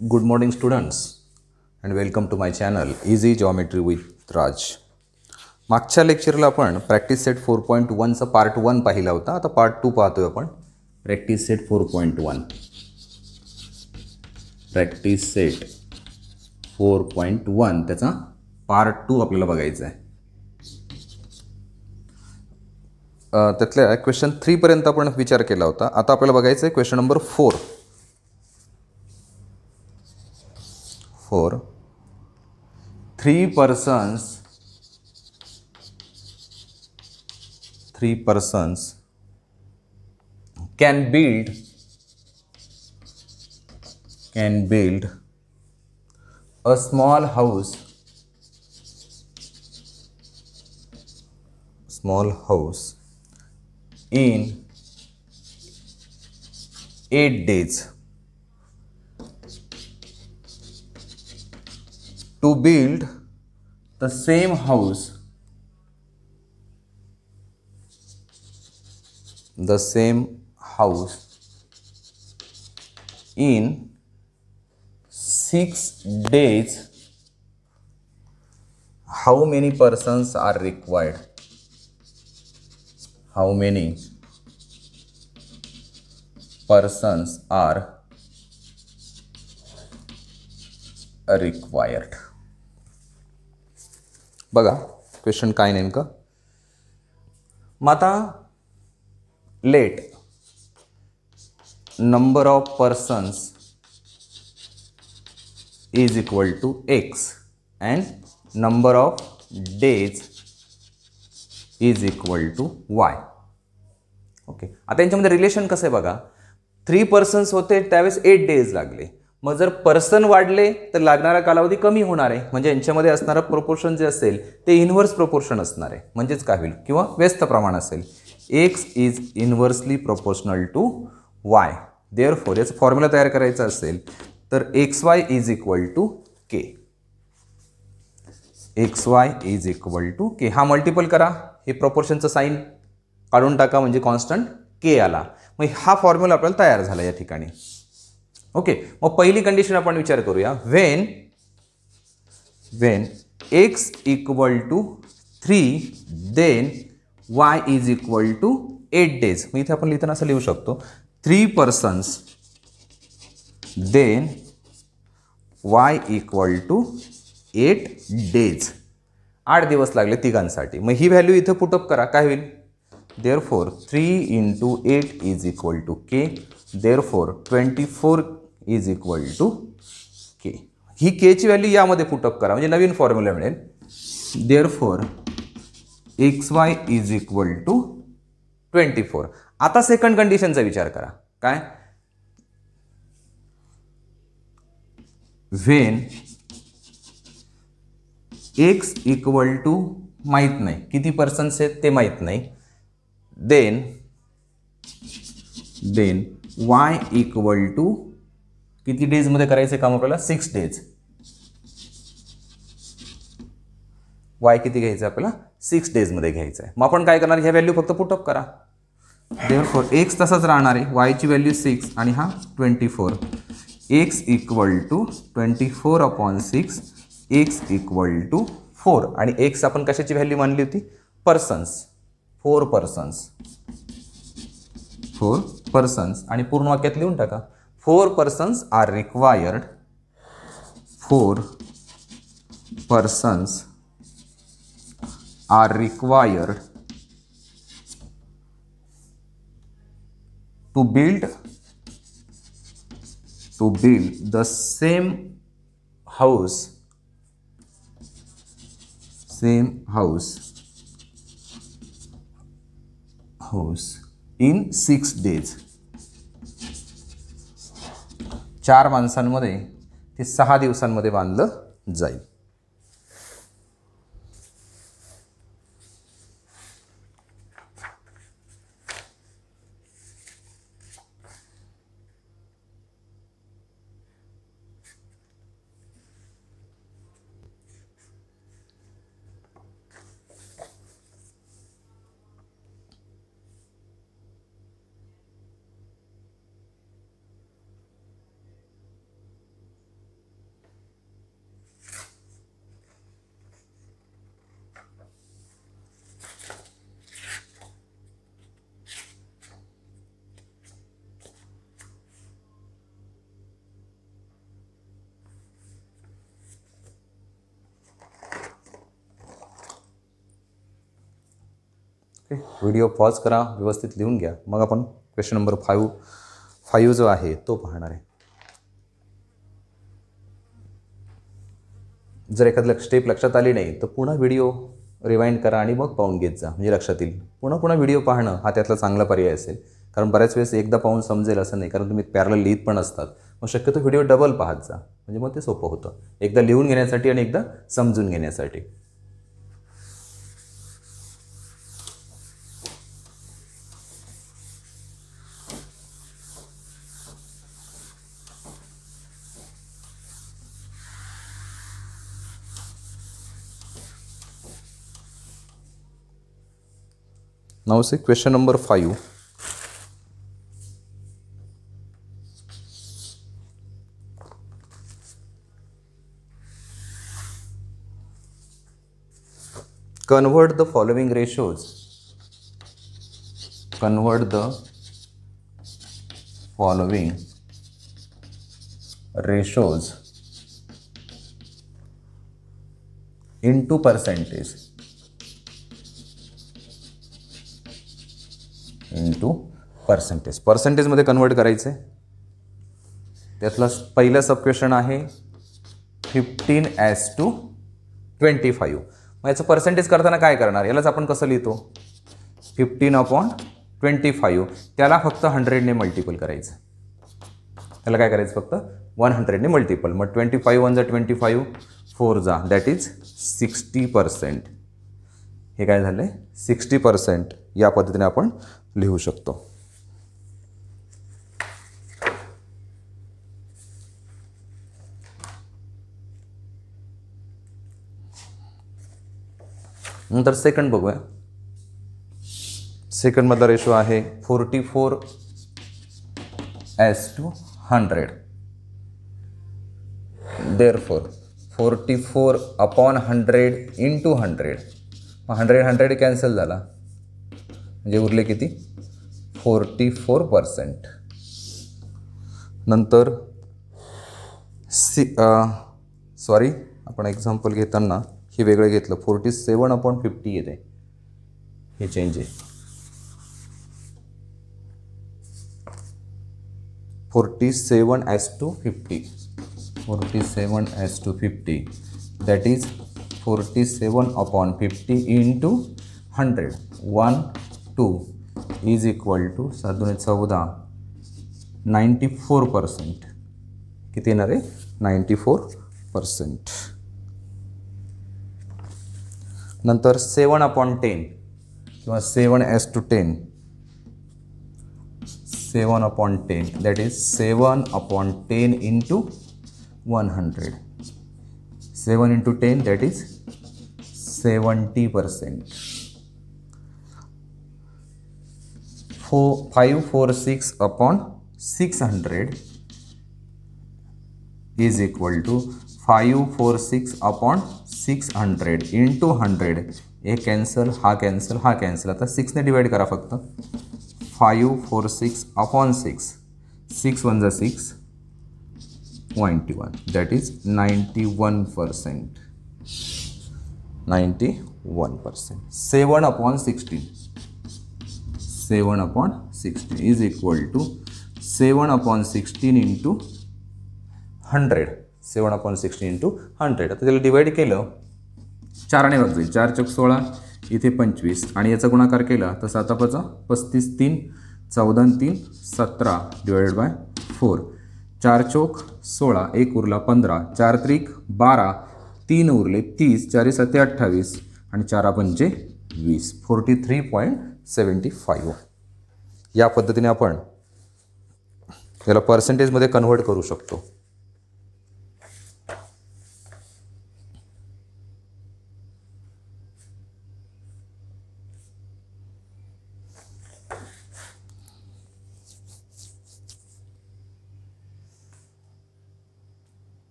Good morning students and welcome to my channel Easy Geometry with Raj. मागच्या लेक्चरला आपण practice set 4.1 चा part 1 पाहिला होता. आता पार्ट 2 पाहतोय आपण. Practice set 4.1. प्रॅक्टिस सेट 4.1 त्याचा पार्ट 2 आपल्याला बघायचा आहे. त्यातल्या क्वेश्चन 3 पर्यंत आपण विचार केला होता. आता आपल्याला बघायचं आहे question number 4. 3 persons can build a small house in 8 days. To build the same house in 6 days, how many persons are required? How many persons are required? बघा क्वेश्चन काय नेमकं. मग आता let number of persons is equal to x and number of days is equal to y. Okay, आता यांच्यामध्ये relation कसं आहे बघा. 3 पर्सन्स होते त्यावेळेस 8 डेज लागले. मग जर पर्सन वाढले तर लागणारा कालावधी कमी होणार आहे. म्हणजे यांच्यामध्ये असणारं प्रोपोर्शन जे असेल ते इन्व्हर्स प्रोपोर्शन असणार आहे. म्हणजेच काय होईल किंवा व्यस्त प्रमाण असेल. X is inversely proportional to y. Therefore याचा फॉर्म्युला तयार करायचा असेल तर x y is equal to k. X y is equal to k. हा मल्टिपल करा, हे प्रोपोर्शनचं साईन काढून टाका म्हणजे कॉन्स्टंट के आला. मग हा फॉर्म्युला आपल्याला तयार झाला या ठिकाणी. ओके, मग पहिली कंडिशन आपण विचार करूया. When x equal to 3 then y is equal to 8 days. मग इथे आपण लिहिताना असं लिहू शकतो 3 persons then y equal to 8 days. 8 दिवस लागले तिघांसाठी. मग ही व्हॅल्यू इथं पुटअप करा, काय होईल. Therefore 3 into 8 is equal to k. Therefore 24 is equal to k. ही के ची व्हॅल्यू यामध्ये पुटअप करा म्हणजे नवीन फॉर्म्युला मिळेल. Therefore x y is equal to 24. आता सेकंड कंडिशनचा विचार करा. काय. व्हेन एक्स इक्वल टू माहीत नाही, किती पर्सन्स आहेत ते माहीत नाही. देन वाय इक्वल टू किती डेजमध्ये करायचे काम आपल्याला 6 डेज. वाय किती घ्यायचं आपल्याला 6 डेजमध्ये घ्यायचं आहे. मग आपण काय करणार, ह्या व्हॅल्यू फक्त पुटअप करा. देअरफॉर एक्स तसाच राहणार आहे, वायची व्हॅल्यू 6 आणि हा 24. X equal to 24/6. X equal to 4 आणि एक्स आपण कशाची व्हॅल्यू मानली होती, पर्सन्स. 4 पर्सन्स आणि पूर्ण वाक्यात लिहून टाका. 4 persons are required. 4 persons are required to build the same house in 6 days. 4 माणसांमध्ये ते 6 दिवसांमध्ये बांधलं जाईल. ओके, व्हिडिओ पॉज करा, व्यवस्थित लिहून घ्या, मग आपण क्वेश्चन नंबर 5 जो आहे तो पाहणार आहे. जर एखादं स्टेप लक्षात आली नाही तर पुन्हा व्हिडिओ रिवाइंड करा आणि मग पाहून घेत जा, म्हणजे लक्षात येईल. पुन्हा व्हिडिओ पाहणं हा त्यातला चांगला पर्याय असेल, कारण बऱ्याच वेळेस एकदा पाहून समजेल असं नाही, कारण तुम्ही पॅरलल लिहित पण असतात. मग शक्यतो व्हिडिओ डबल पाहत जा, म्हणजे मग ते सोपं होतं, एकदा लिहून घेण्यासाठी आणि एकदा समजून घेण्यासाठी. Now see question number 5. Convert the following ratios. Convert the following ratios into percentage. Into percentage. पर्सेंटेजमध्ये कन्वर्ट करायचं आहे. त्यातला पहिला सब क्वेश्चन आहे 15:25. मग याचं पर्सेंटेज करताना काय करणार, यालाच आपण कसं लिहितो, 15/25. त्याला फक्त 100ने मल्टिपल करायचं. त्याला काय करायचं, फक्त 100ने मल्टिपल. मग 25 1 जा 25, 4 जा, दॅट इज 60%. हे काय झालं आहे, 60%. या पद्धतीने आपण लिहू शकतो. नंतर सेकंड बघूया. सेकंडमधला रेशो आहे 44:100. Therefore 44/100 into 100. 100 कॅन्सल झाला, म्हणजे उरले किती, 44%. नंतर सॉरी, आपण एक्झाम्पल घेताना हे वेगळं घेतलं, 47/50 येते, हे चेंज आहे. 47:50. 47:50, that is 47/50 into 100. 1 2 is equal to 7 × 14, 94%. किती येणार आहे, 94%. नंतर 7/10 किंवा 7:10. 7/10, that is 7/10 into 100. 7 × 10, that is 70%. 546/600 is equal to 546/600 into 100. हे कॅन्सल, हा कॅन्सल, हा कॅन्सल. आता 6ने डिवाइड करा फक्त. 546/6. 6 1 जा 6, 21, that is 91%. 91%. 7/16. 7/16 is equal to 7/16 into 100. 7/16 into 100. आता त्याला डिवाइड केलं, 4ने भाग जाईल. 4 चौक 16, इथे 25, आणि याचा गुणाकार केला तर 7 5 35, 3 14 3 17 डिवाइडेड बाय 4. 4 चौक 16, 1 उरला 15, 4 त्रिक 12, 3 उरले 30, 4 7 28, आणि 4 पंचे 20. 43.75. या पद्धतीने आपण याला पर्सेंटेजमध्ये कन्व्हर्ट करू शकतो.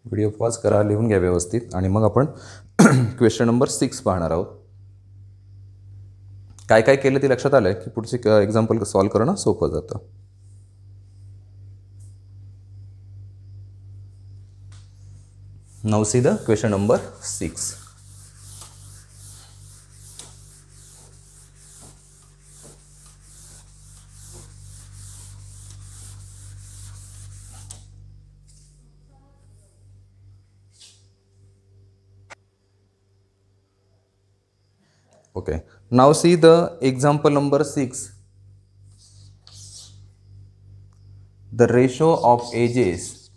व्हिडिओ पॉज करा, लिहून घ्या व्यवस्थित, आणि मग आपण क्वेश्चन नंबर 6 पाहणार आहोत. काय काय केलं ते लक्षात आलं की पुढचे एक्झाम्पल सॉल्व करणं सोपं जातं. Now see the question number 6. Okay, now see the example number 6. The ratio of ages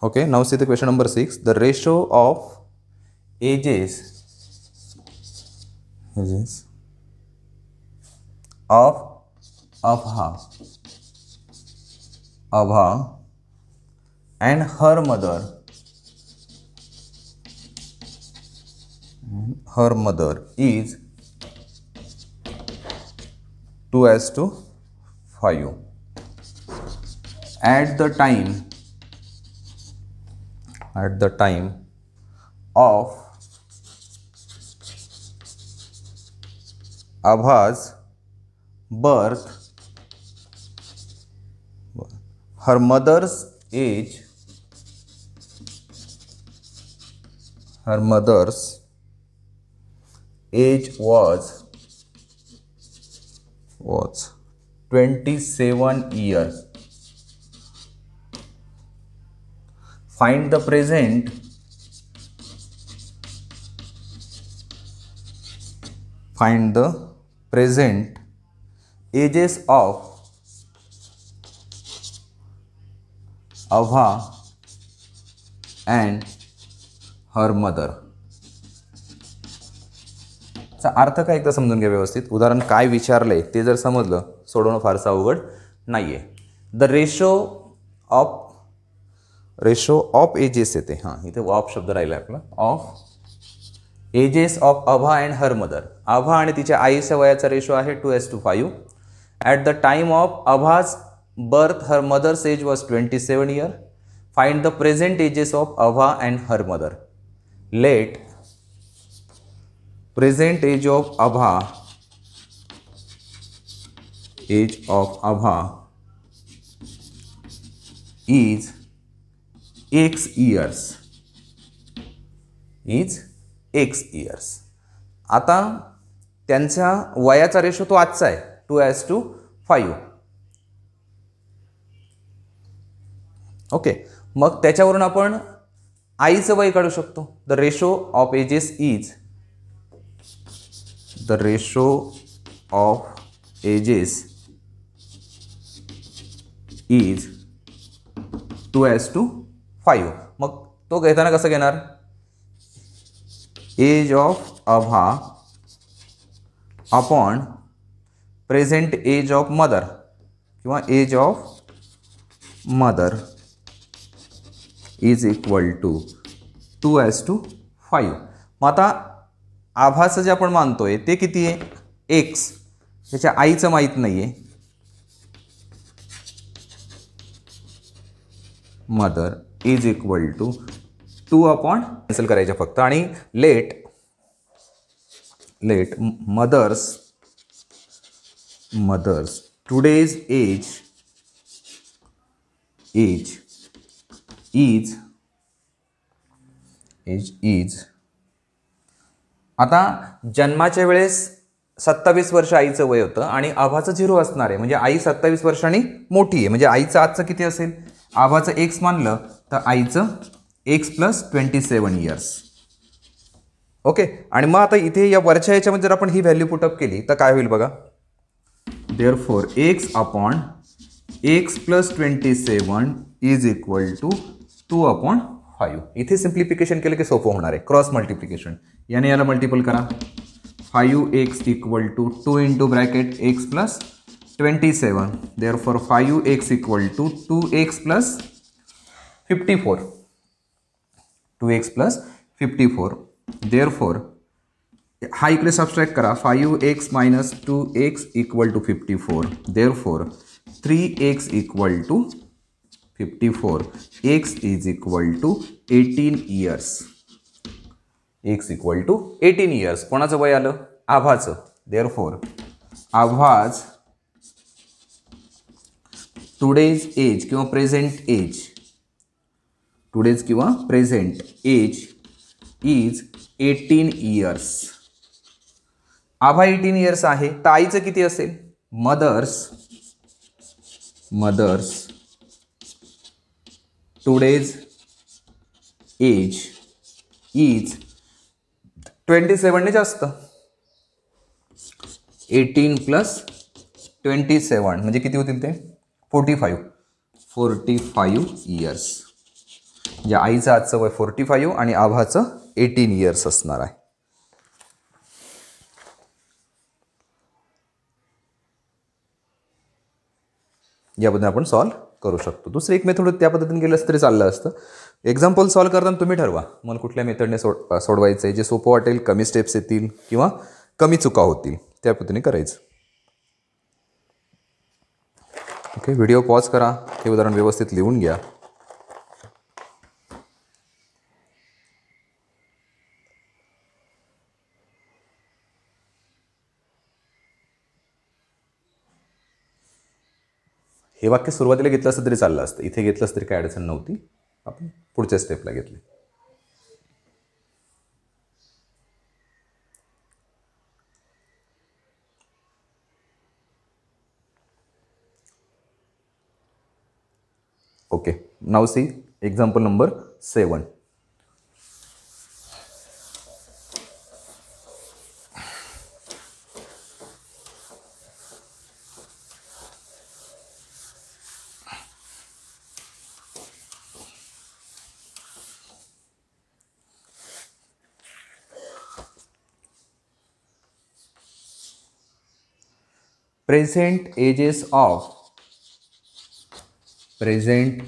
okay, now see the question number 6. The ratio of ages of Abha and her mother is 2:5 at the time of Abha's birth. Her mother's age was 27 years. Find the present ages of Abha and her mother. चा अर्थ काय एकदा समजून घ्या व्यवस्थित. उदाहरण काय विचारले ते जर समजलं सोडवणं फारसं अवघड नाहीये. द रेशो ऑफ एजेस येते. हां, इथे ऑफ शब्द राहिला आपला. Of ages of Abha and her mother. Abha आणि तिच्या आईच्या वयाचा रेशो आहे 2:5. At the time of Abha's birth her mother's age was 27 years. Find the present ages of Abha and her mother. Let present age of Abha is X years. आता त्यांच्या वयाचा ratio तो आजचा आहे 2:5. ओके, मग त्याच्यावरून आपण आईचं वय काढू शकतो. The ratio of ages is 2:5. मग तो घेताना कसं घेणार? Age of Abha upon present age of mother किंवा age of mother is equal to 2:5. मग आता आभाचं जे आपण मानतोय ते किती आहे? एक्स. त्याच्या आईचं माहीत नाही आहे. Mother is equal to 2 upon cancel करायचं फक्त. आणि लेट मदर्स टुडेज एज आता जन्माच्या वेळेस 27 वर्ष आईचं वय होतं आणि आभाचं 0 असणार आहे. म्हणजे आई 27 वर्षांनी मोठी आहे. म्हणजे आईचं आजचं किती असेल? आभाचं एक्स मानलं तर आईचं एक्स प्लस 27 इयर्स. ओके, आणि मग आता इथे या वरच्या याच्यामध्ये जर आपण ही व्हॅल्यू पुटअप केली तर काय होईल बघा. Therefore x upon x plus 27 is equal to 2/5. इथे सिम्प्लिफिकेशन केलं की सोपं होणार आहे. क्रॉस मल्टिप्लिकेशन याने याला मल्टिपल करा. 5x equal to 2 into bracket x plus 27. Therefore 5x equal to 2x plus 54. 2x plus 54. Therefore हा इकडे सबस्ट्रॅक्ट करा. 5x minus 2x equal to 54. Therefore 3x equal to 54. X is equal to 18 years. X equal to 18 years. कोणाचं वय आलं? आभाचं. Therefore, आभाज today's age किंवा present age, today's किंवा present age is 18 years. Abha 18 years आहे. तर आईचं किती असेल? मदर्स today's age is 27 ने जास्त. 18 प्लस 27 म्हणजे किती होतील ते? 45 इयर्स. म्हणजे आईचं आजचं वय 45 आणि आभाचं 18 इयर्स असणार आहे. याबद्दल आपण सॉल्व करू शकतो. दुसरी एक मेथड त्या पद्धतीने गेलं तरी चाललं असतं. एक्झाम्पल सॉल्व करताना तुम्ही ठरवा मला कुठल्या मेथडने सोडवायचं आहे, जे सोपं वाटेल, कमी स्टेप्स येतील किंवा कमी चुका होतील त्या पद्धतीने करायचं. ओके, व्हिडिओ पॉज करा, हे उदाहरण व्यवस्थित लिहून घ्या. हे वाक्य सुरुवातीला घेतलं असतं तरी चाललं असतं, इथे घेतलं असतं तरी काय अडचण नव्हती. आपण पुढच्या स्टेपला घेतली. Okay, now see example number 7. Present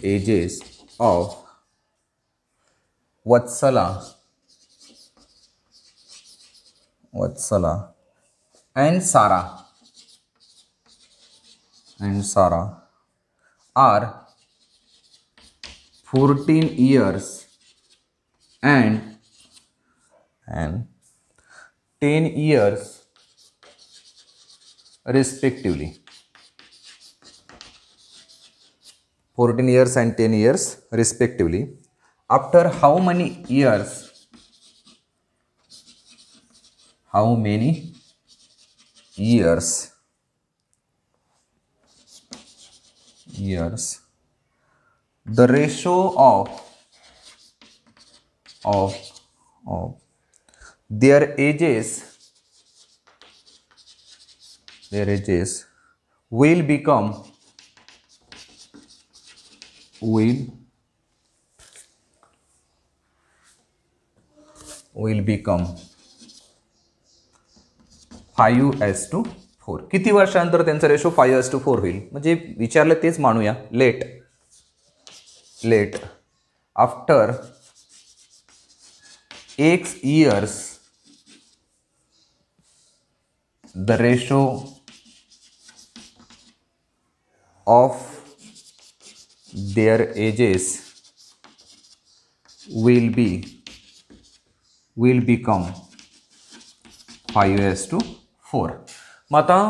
ages of Vatsala and Sarah are 14 years and 10 years respectively. 14 years and 10 years respectively. After how many years? The ratio of their ages will become 5:4. किती वर्षानंतर त्यांचा ratio 5:4 होईल? म्हणजे विचारलं तेच मानूया. Let after X years the ratio of their ages will become 5:4. मग आता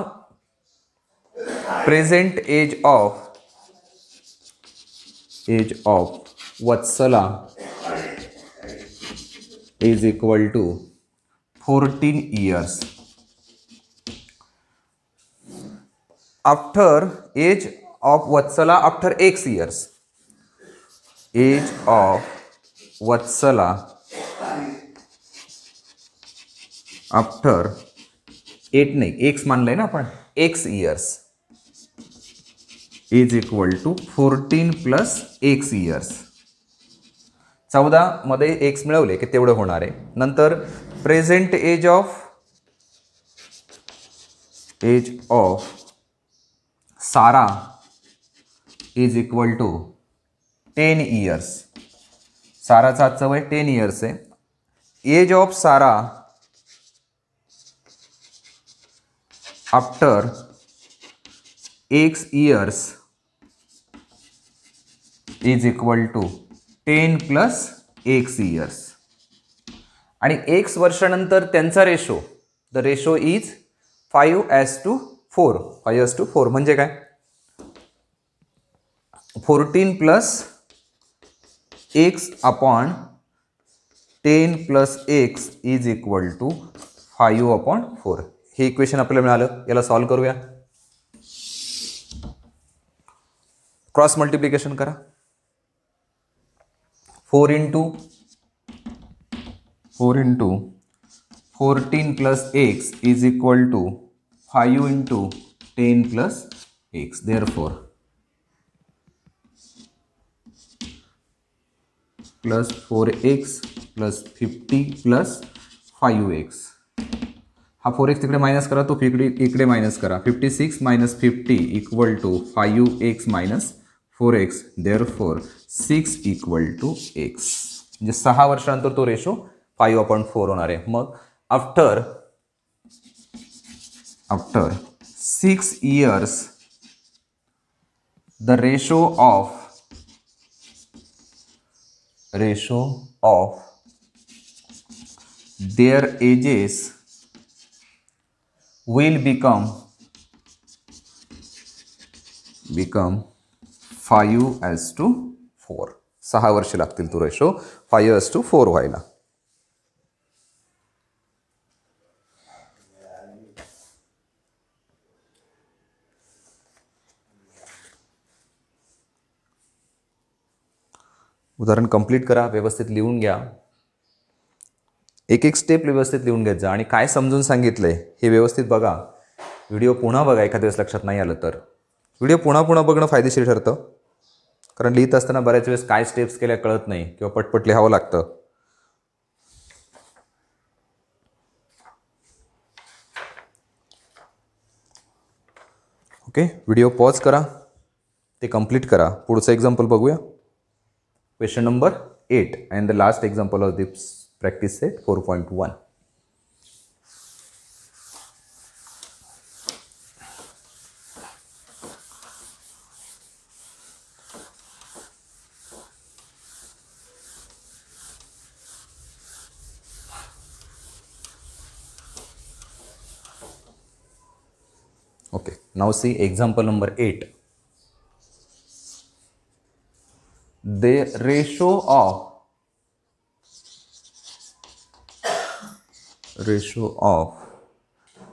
present age of Vatsala is equal to 14 years. After age of Vatsala after X years. Age of Vatsala after 8 नाही, X मानलंय ना आपण, X years is equal to 14 plus X years. 14 मध्ये X मिळवले की तेवढं होणार आहे. नंतर present age of Sara is equal to 10 years. साराचा आजचं वय 10 इयर्स आहे. Age of Sara after X years is equal to 10 plus x years. आणि एक्स वर्षानंतर त्यांचा रेशो, द रेशो इज 5:4. 5:4 म्हणजे काय? 14 plus x upon 10 plus x is equal to 5/4. हे इक्वेशन आपल्याला मिळालं. याला सॉल्व करूया. क्रॉस मल्टिप्लिकेशन करा. 4 into 14 plus x is equal to 5 into 10 plus x. Therefore plus 4x plus 50 plus 5x. हा 4x तिकडे मायनस करा, तो इकडे मायनस करा. 56 minus 50 equal to 5x minus 4x. Therefore 6 equal to x. म्हणजे 6 वर्षानंतर तो रेशो 5/4 होणार आहे. मग after 6 years the ratio of their ages will become 5:4. 6 वर्ष लागतील तो रेशो 5:4 व्हायला. उदाहरण कंप्लीट करा, व्यवस्थित लिहून घ्या. एक स्टेप व्यवस्थित लिहून घ्यायचं जा आणि काय समजून सांगितलंय हे व्यवस्थित बघा. व्हिडिओ पुन्हा बघा एखाद्या वेळेस लक्षात नाही आलं तर. व्हिडिओ पुन्हा बघणं फायदेशीर ठरतं, कारण लिहित असताना बऱ्याच वेळेस काय स्टेप्स केल्या कळत नाही किंवा पटपट लिहावं लागतं. ओके, व्हिडिओ पॉज करा, ते कंप्लीट करा. पुढचं एक्झाम्पल बघूया. Question number 8 and the last example of this practice set 4.1. Okay, now see example number 8. The ratio of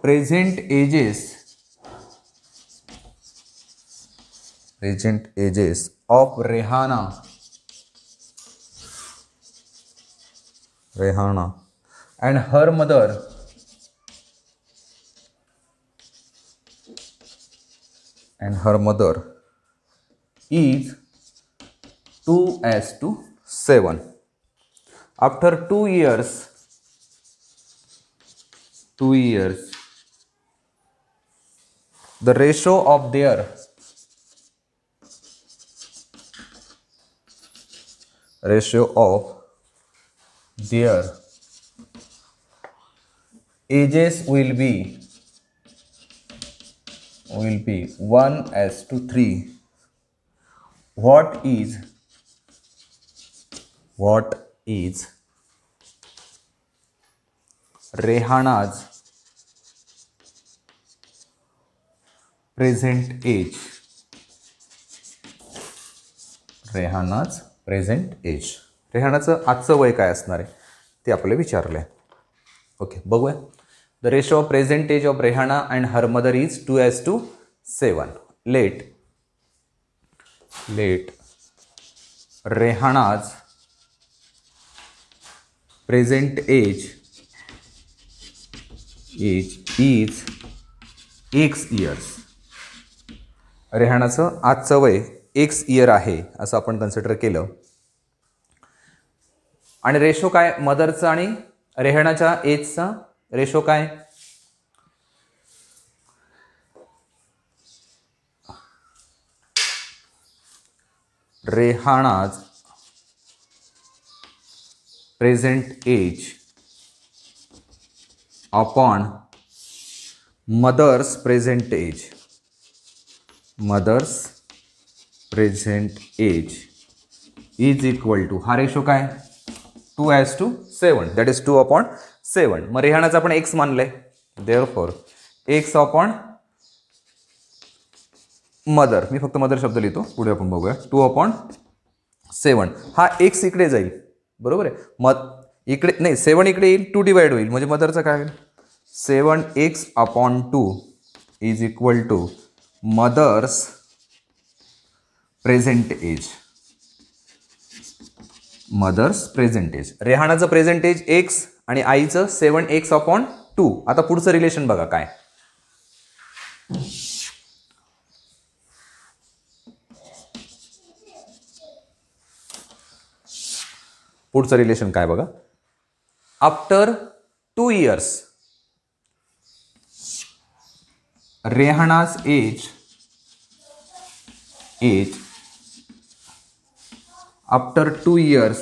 present ages of Rehana and her mother is 2:7. After 2 years, the ratio of their ages will be 1:3. What is Rehana's present age? रेहानाचं आजचं वय काय असणार आहे ते आपल्याला विचारलं आहे. Okay, बघूया. The ratio of present age of Rehana and her mother is 2:7. Let Rehana's present age is x years. रेहानाचं आजचं वय x इयर आहे असं आपण कन्सिडर केलं. आणि रेशो काय मदरचा आणि रेहानाच्या एजचा रेशो काय? Rehana's present age upon mother's present age is equal to, हा रेशो काय 2:7, दॅट इज 2/7. मग रेहानाचं आपण एक्स मानलंय, देअरफॉर एक्स अपॉन मदर, मी फक्त मदर शब्द लिहितो, पुढे आपण बघूया. 2/7, हा एक्स इकडे जाईल, बरोबर आहे. मग इकडे नाही, 7 इकडे येईल, 2 डिवाइड होईल, म्हणजे मदरचं काय होईल 7x/2 is equal to mother's present age. Mother's present age, रेहानाचं प्रेझेंट एज एक्स आणि आईचं 7x/2. आता पुढचं रिलेशन बघा काय. पुढचं रिलेशन काय बघा. After 2 years Rehana's age after 2 years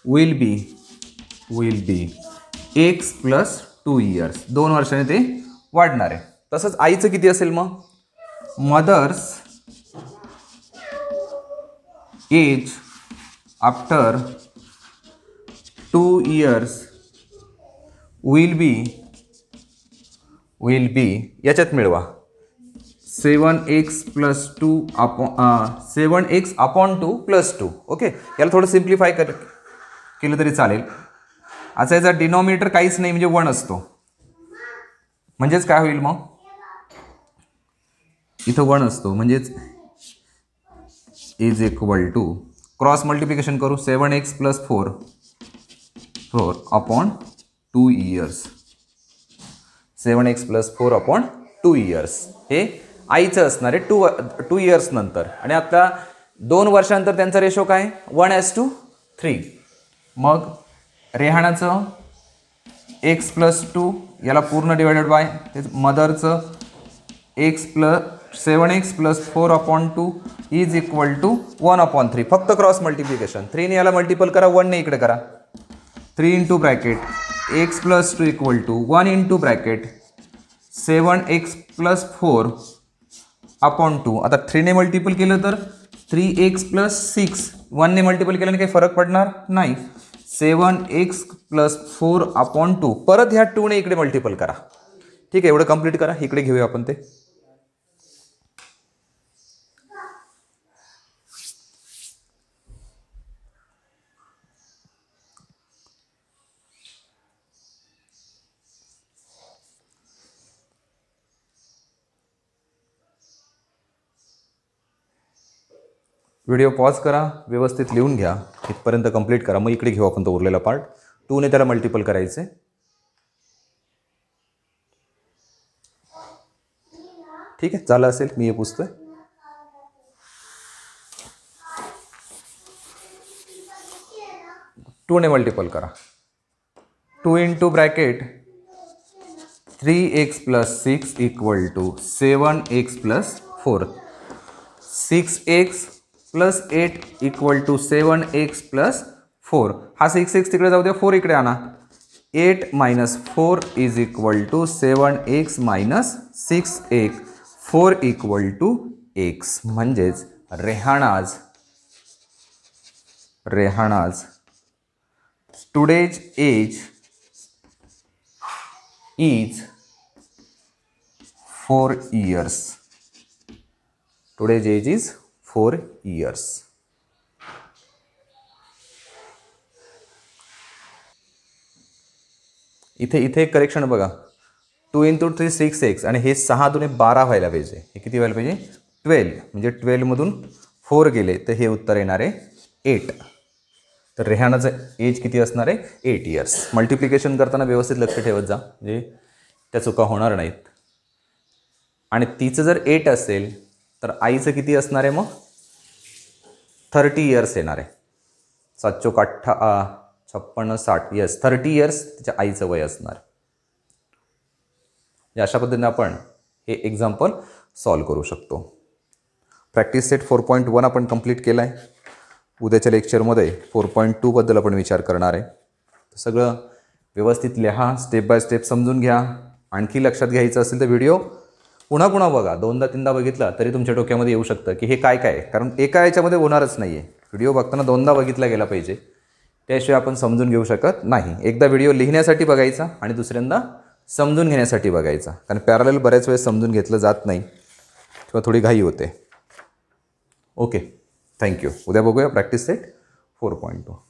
will be x + 2 years. 2 वर्षाने ते वाढणार आहे. तसंच आईचं किती असेल मग, mother's age after 2 years will be याच्यात मिळवा 7x/2 + 2. ओके, याला थोडं सिम्प्लिफाय केलं तरी चालेल. असा याचा डिनॉमिनेटर काहीच नाही, म्हणजे 1 असतो. म्हणजेच काय होईल मग, इथं 1 असतो, म्हणजेच is equal to cross multiplication करू 7x/4 upon 2 years. 7x/4/2 years हे आईचं असणार आहे 2 years नंतर. आणि आता 2 वर्षानंतर त्यांचा रेशो काय 1:3. मग रेहानाचं x/2 याला पूर्ण डिवायडेड बाय मदरचं 7x/4/2 इज इक्वल टू 1/3. फक्त क्रॉस मल्टिप्लिकेशन, 3 ने याला मल्टिपल करा, 1 ने इकडे करा. 3 into bracket x/2 equal to 1 into bracket 7x/4/2. आता 3 ने मल्टिपल केलं तर 3x+6, 1 ने मल्टिपल केल्याने काही फरक पडणार नाही. 7x+4/2. परत ह्या 2 ने इकडे मल्टिपल करा. ठीक आहे, एवढं कंप्लीट करा. इकडे घेऊया आपण ते. व्हिडिओ पॉज करा, व्यवस्थित लिहून घ्या, इथपर्यंत कंप्लीट करा. मग इकडे घेऊ आपण तो उरलेला पार्ट. 2 ने त्याला मल्टिपल करायचे. ठीक आहे, झालं असेल, मी हे पुसतोय. टू ने मल्टिपल करा. 2 into bracket 3x+6 equal to 7x+4. 6x+8 equal to 7x+4. हा 6x तिकडे जाऊ द्या, 4 इकडे आणा. 8 - 4 is equal to 7x - 6x. 4 equal to x. म्हणजेच Rehana's today's age is 4 years. Today's age is 4 years. इथे एक करेक्शन बघा. 2 × 3 6x आणि हे 6 × 2 12 व्हायला पाहिजे. हे किती व्हायला पाहिजे 12. म्हणजे 12 मधून 4 गेले तर हे उत्तर येणार आहे 8. तर रेहानाचं एज किती असणार आहे 8 years. मल्टिप्लिकेशन करताना व्यवस्थित लक्ष ठेवत जा, म्हणजे त्या चुका होणार नाहीत. आणि तिचं जर 8 असेल तर आईचं किती असणार आहे मग 30 years येणार आहे. 7 × 56 60. यस, 30 years तिच्या आईचं वय असणार. अशा पद्धतीने आपण हे एक्झाम्पल सॉल्व करू शकतो. प्रॅक्टिस सेट 4.1 आपण कंप्लीट केला आहे. उद्याच्या लेक्चरमध्ये 4.2 बद्दल आपण विचार करणार आहे. सगळं व्यवस्थित लिहा, स्टेप बाय स्टेप समजून घ्या. आणखी लक्षात घ्यायचं असेल तर व्हिडिओ पुन्हा पुन्हा बघा, दोनदा तीनदा बघितला तरी तुमच्या डोक्यामध्ये येऊ शकतं की हे काय काय आहे, कारण एका याच्यामध्ये होणारच नाही आहे. व्हिडिओ बघताना दोनदा बघितला गेला पाहिजे, त्याशिवाय आपण समजून घेऊ शकत नाही. एकदा व्हिडिओ लिहिण्यासाठी बघायचा आणि दुसऱ्यांदा समजून घेण्यासाठी बघायचा, कारण पॅरलल बऱ्याच वेळेस समजून घेतलं जात नाही किंवा थोडी घाई होते. Okay, thank you. उद्या बघूया प्रॅक्टिस सेट 4.2.